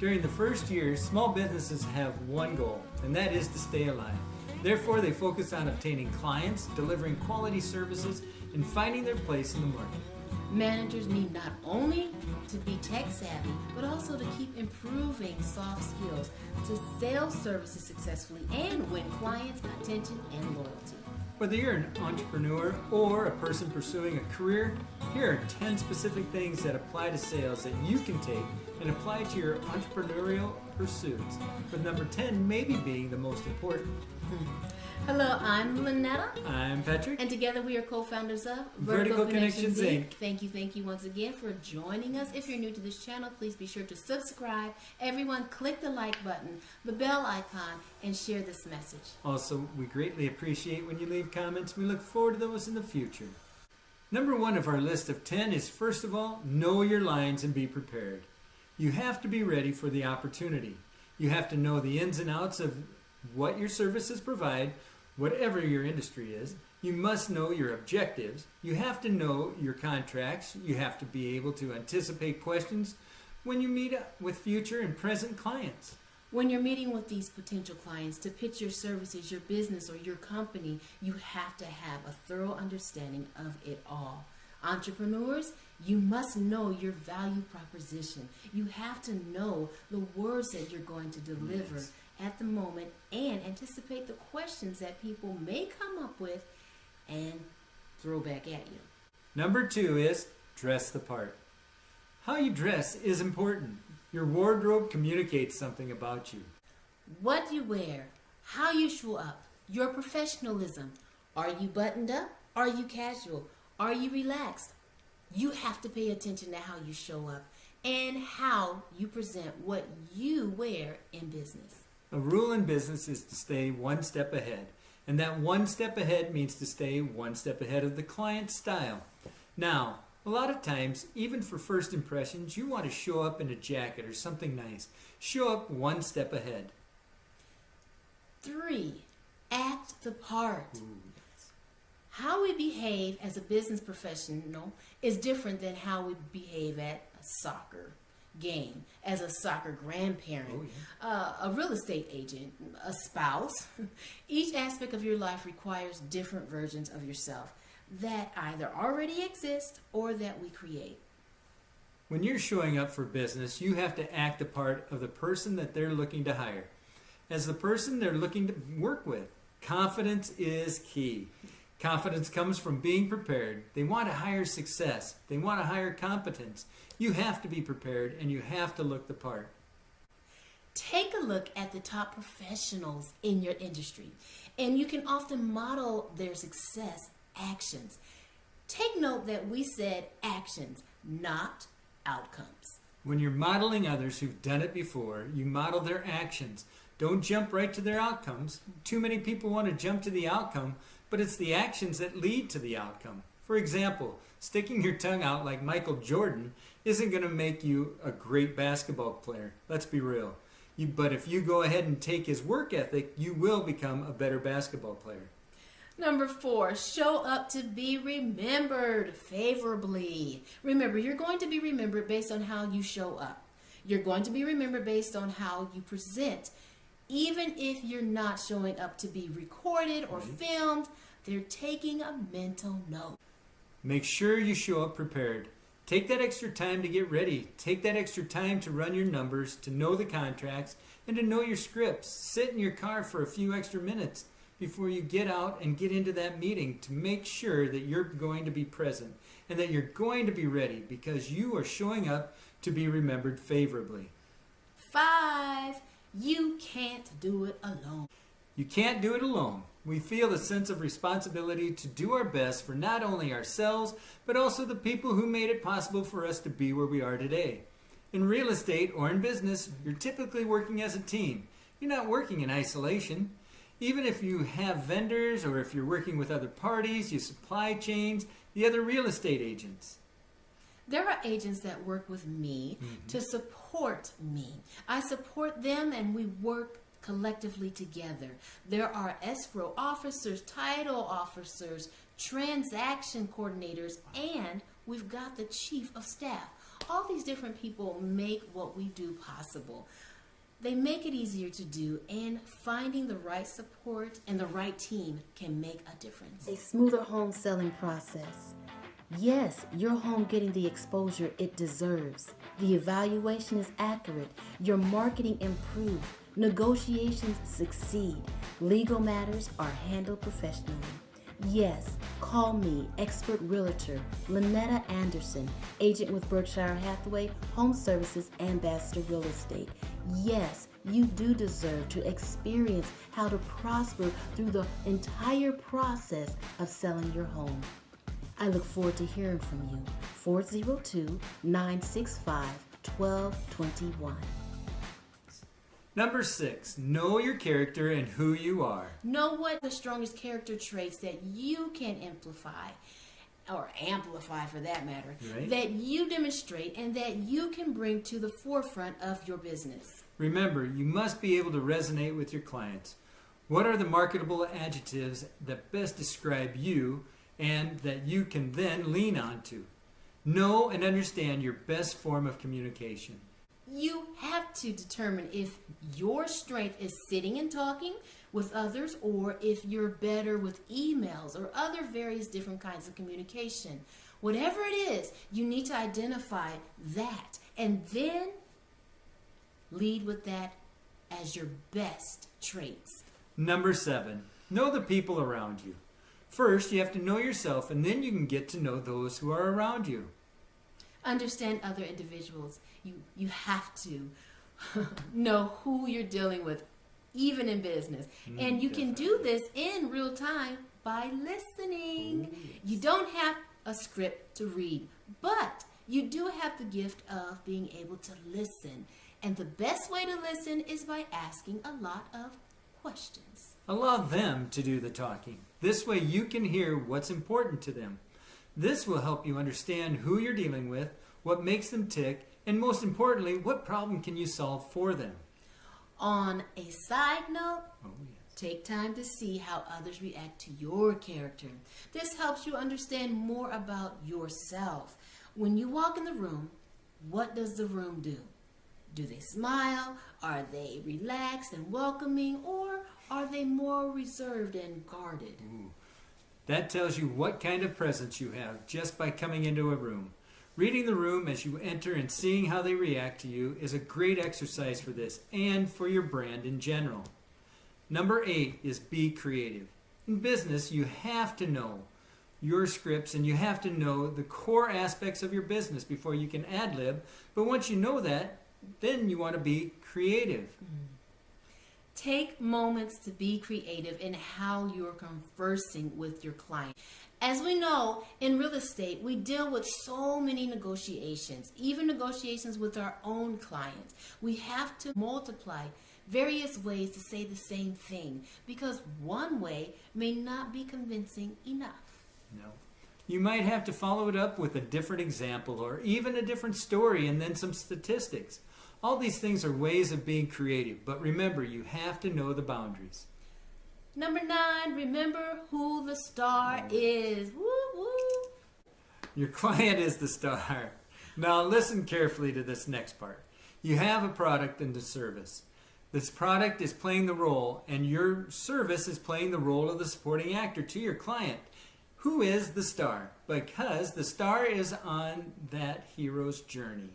During the first year, small businesses have one goal, and that is to stay alive. Therefore, they focus on obtaining clients, delivering quality services, and finding their place in the market. Managers need not only to be tech savvy, but also to keep improving soft skills to sell services successfully and win clients' attention and loyalty. Whether you're an entrepreneur or a person pursuing a career, here are 10 specific things that apply to sales that you can take and apply to your entrepreneurial pursuits, with number 10 maybe being the most important. Hello, I'm Linnetta. I'm Patrick. And together we are co-founders of Verticalconnections Inc. Thank you once again for joining us. If you're new to this channel, please be sure to subscribe. Everyone, click the like button, the bell icon, and share this message. Also, we greatly appreciate when you leave comments. We look forward to those in the future. Number 1 of our list of 10 is, first of all, know your lines and be prepared. You have to be ready for the opportunity. You have to know the ins and outs of what your services provide, whatever your industry is. You must know your objectives. You have to know your contracts. You have to be able to anticipate questions when you meet with future and present clients. When you're meeting with these potential clients to pitch your services, your business, or your company, you have to have a thorough understanding of it all. Entrepreneurs, you must know your value proposition. You have to know the words that you're going to deliver at the moment and anticipate the questions that people may come up with and throw back at you. Number 2 is dress the part. How you dress is important. Your wardrobe communicates something about you. What you wear, how you show up, your professionalism. Are you buttoned up? Are you casual? Are you relaxed? You have to pay attention to how you show up and how you present what you wear in business. A rule in business is to stay one step ahead, and that one step ahead means to stay one step ahead of the client's style. Now, a lot of times, even for first impressions, you want to show up in a jacket or something nice. Show up one step ahead. 3, act the part. Ooh. How we behave as a business professional is different than how we behave at a soccer game, as a soccer grandparent, a real estate agent, a spouse. Each aspect of your life requires different versions of yourself that either already exist or that we create. When you're showing up for business, you have to act the part of the person that they're looking to hire. As the person they're looking to work with, confidence is key. Confidence comes from being prepared. They want to hire success. They want to hire competence. You have to be prepared and you have to look the part. Take a look at the top professionals in your industry, and you can often model their success actions. Take note that we said actions, not outcomes. When you're modeling others who've done it before, you model their actions. Don't jump right to their outcomes. Too many people want to jump to the outcome, but it's the actions that lead to the outcome. For example, sticking your tongue out like Michael Jordan isn't going to make you a great basketball player. Let's be real. But if you go ahead and take his work ethic, you will become a better basketball player. Number 4, show up to be remembered favorably. Remember, you're going to be remembered based on how you show up. You're going to be remembered based on how you present. Even if you're not showing up to be recorded or filmed, they're taking a mental note. Make sure you show up prepared. Take that extra time to get ready. Take that extra time to run your numbers, to know the contracts, and to know your scripts. Sit in your car for a few extra minutes before you get out and get into that meeting to make sure that you're going to be present and that you're going to be ready because you are showing up to be remembered favorably. 5, you can't do it alone. You can't do it alone. We feel a sense of responsibility to do our best for not only ourselves, but also the people who made it possible for us to be where we are today. In real estate or in business, you're typically working as a team. You're not working in isolation. Even if you have vendors or if you're working with other parties, your supply chains, the other real estate agents. There are agents that work with me to support me. I support them and we work collectively together. There are escrow officers, title officers, transaction coordinators, and we've got the chief of staff. All these different people make what we do possible. They make it easier to do, and finding the right support and the right team can make a difference. A smoother home selling process. Yes, your home getting the exposure it deserves. The evaluation is accurate. Your marketing improved. Negotiations succeed. Legal matters are handled professionally. Yes, call me, expert realtor, Linnetta Anderson, agent with Berkshire Hathaway Home Services Ambassador Real Estate. Yes, you do deserve to experience how to prosper through the entire process of selling your home. I look forward to hearing from you. 402-965-1221. Number 6, know your character and who you are. Know what the strongest character traits that you can amplify for that matter, right, that you demonstrate and that you can bring to the forefront of your business. Remember, you must be able to resonate with your clients. What are the marketable adjectives that best describe you and that you can then lean on to? Know and understand your best form of communication. You have to determine if your strength is sitting and talking with others or if you're better with emails or other various different kinds of communication. Whatever it is, you need to identify that and then lead with that as your best traits. Number 7, know the people around you. First, you have to know yourself, and then you can get to know those who are around you. Understand other individuals. You have to know who you're dealing with, even in business. And you can do this in real time by listening. Ooh, yes. You don't have a script to read, but you do have the gift of being able to listen. And the best way to listen is by asking a lot of questions. Allow them to do the talking. This way you can hear what's important to them. This will help you understand who you're dealing with, what makes them tick, and most importantly, what problem can you solve for them. On a side note, yes, take time to see how others react to your character. This helps you understand more about yourself. When you walk in the room, what does the room do? Do they smile? Are they relaxed and welcoming? Or are they more reserved and guarded? Ooh. That tells you what kind of presence you have just by coming into a room. Reading the room as you enter and seeing how they react to you is a great exercise for this and for your brand in general. Number 8 is be creative. In business, you have to know your scripts and you have to know the core aspects of your business before you can ad-lib. But once you know that, then you want to be creative. Take moments to be creative in how you're conversing with your client. As we know, in real estate, we deal with so many negotiations, even negotiations with our own clients. We have to multiply various ways to say the same thing because one way may not be convincing enough. No. You might have to follow it up with a different example or even a different story and then some statistics. All these things are ways of being creative, but remember, you have to know the boundaries. Number 9, remember who the star is. Woo, woo. Your client is the star. Now listen carefully to this next part. You have a product and a service. This product is playing the role, and your service is playing the role of the supporting actor to your client. Who is the star? Because the star is on that hero's journey.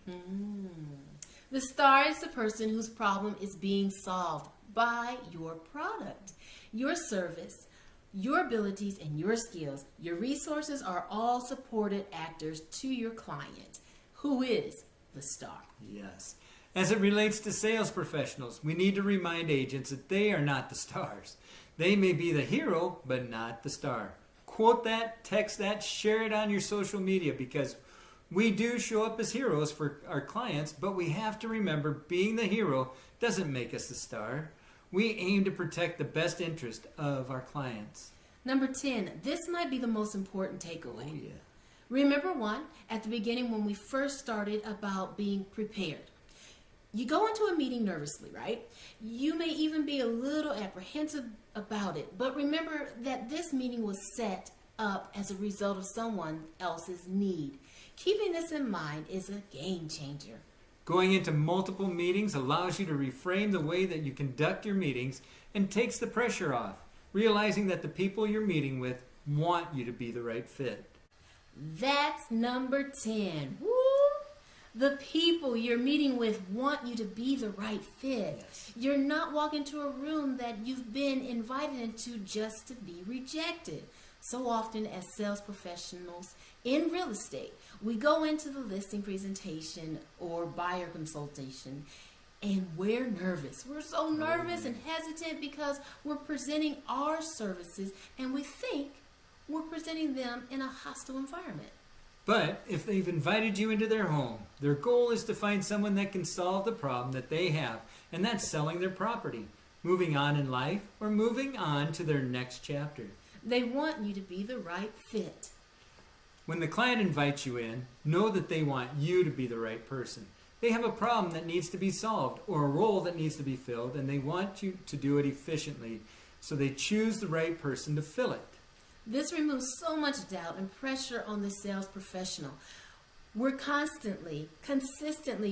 The star is the person whose problem is being solved by your product, your service, your abilities, and your skills. Your resources are all supported actors to your client. Who is the star? Yes. As it relates to sales professionals, we need to remind agents that they are not the stars. They may be the hero, but not the star. Quote that, text that, share it on your social media because we do show up as heroes for our clients, but we have to remember being the hero doesn't make us the star. We aim to protect the best interest of our clients. Number 10, this might be the most important takeaway. Oh, yeah. Remember at the beginning when we first started about being prepared. You go into a meeting nervously, right? You may even be a little apprehensive about it, but remember that this meeting was set up as a result of someone else's need. Keeping this in mind is a game changer. Going into multiple meetings allows you to reframe the way that you conduct your meetings and takes the pressure off, realizing that the people you're meeting with want you to be the right fit. That's number 10. Woo! The people you're meeting with want you to be the right fit. Yes. You're not walking to a room that you've been invited into just to be rejected. So often as sales professionals in real estate, we go into the listing presentation or buyer consultation and we're nervous. We're so nervous and hesitant because we're presenting our services and we think we're presenting them in a hostile environment. But if they've invited you into their home, their goal is to find someone that can solve the problem that they have, and that's selling their property, moving on in life, or moving on to their next chapter. They want you to be the right fit. When the client invites you in, know that they want you to be the right person. They have a problem that needs to be solved or a role that needs to be filled, and they want you to do it efficiently, so they choose the right person to fill it. This removes so much doubt and pressure on the sales professional. We're consistently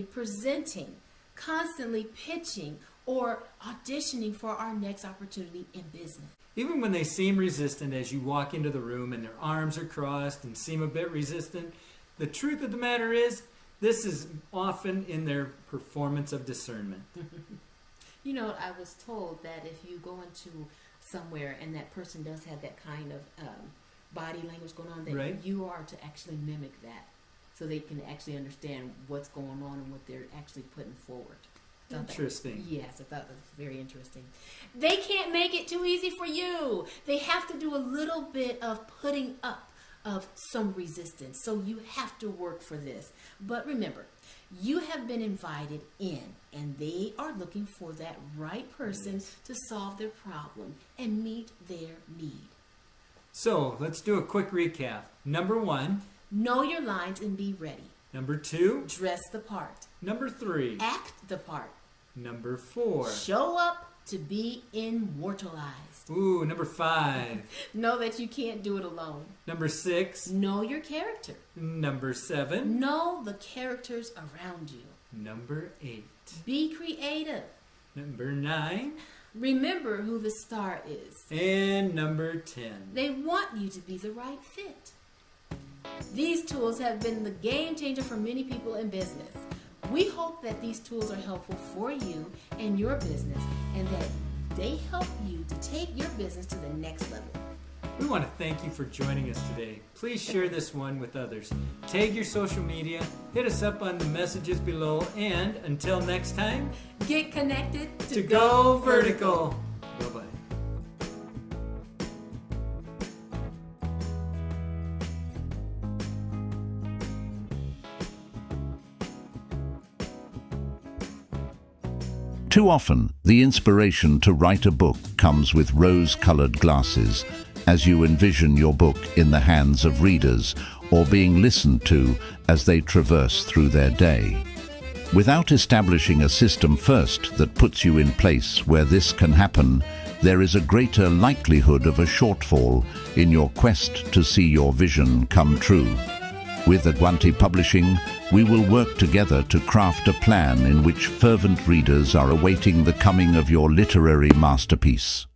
presenting, constantly pitching, or auditioning for our next opportunity in business. Even when they seem resistant as you walk into the room and their arms are crossed and seem a bit resistant, the truth of the matter is, this is often in their performance of discernment. You know, I was told that if you go into somewhere and that person does have that kind of body language going on, that right. you are to actually mimic that so they can actually understand what's going on and what they're actually putting forward. Interesting. Yes, I thought that was very interesting. They can't make it too easy for you. They have to do a little bit of putting up of some resistance. So you have to work for this. But remember, you have been invited in, and they are looking for that right person to solve their problem and meet their need. So let's do a quick recap. Number 1, know your lines and be ready. Number 2, Dress the part. Number 3, Act the part. Number 4, Show up to be immortalized. ooh, Number 5, Know that you can't do it alone. Number 6, Know your character. Number 7, Know the characters around you. Number 8, Be creative. Number 9, Remember who the star is. and Number 10. They want you to be the right fit. These tools have been the game changer for many people in business. We hope that these tools are helpful for you and your business, and that they help you to take your business to the next level. We want to thank you for joining us today. Please share this one with others. Tag your social media, hit us up on the messages below, and until next time, Get connected to go vertical. Bye-bye. Too often, the inspiration to write a book comes with rose-colored glasses as you envision your book in the hands of readers or being listened to as they traverse through their day. Without establishing a system first that puts you in place where this can happen, there is a greater likelihood of a shortfall in your quest to see your vision come true. With Adwanti Publishing, we will work together to craft a plan in which fervent readers are awaiting the coming of your literary masterpiece.